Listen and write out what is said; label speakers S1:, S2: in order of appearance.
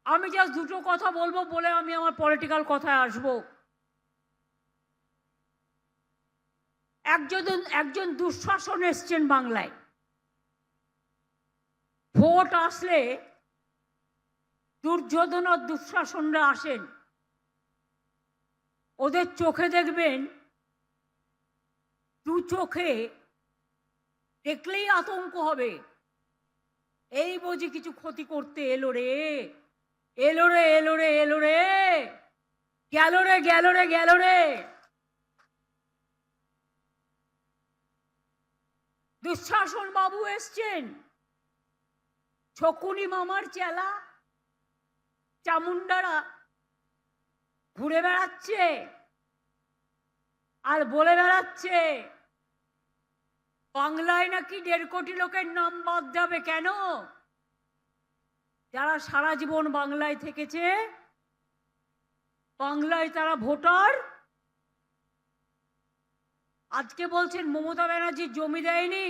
S1: আমি জাস্ট দুটো কথা বলবো বলে আমি আমার পলিটিক্যাল কথায় আসবো। একজন দুঃশাসন এসছেন বাংলায়। ভোট আসলে দুর্যোধন আর দুঃশাসনরা আসেন, ওদের চোখে দেখবেন, দু চোখে দেখলেই আতঙ্ক হবে, এই বুঝি কিছু ক্ষতি করতে এলো রে, এলো রে, এলো রে, এলো রে, গেল রে, গেল রে, গেল রে। দুঃশাসন বাবু এসছেন, শকুনি মামার চেলা চামুন্ডারা ঘুরে বেড়াচ্ছে আর বলে বেড়াচ্ছে বাংলায় নাকি 1.5 কোটি লোকের নাম বাদ যাবে। কেন? যারা সারা জীবন বাংলায় থেকেছে, বাংলায় তারা ভোটার। আজকে বলছেন মমতা ব্যানার্জি জমি দেয়নি।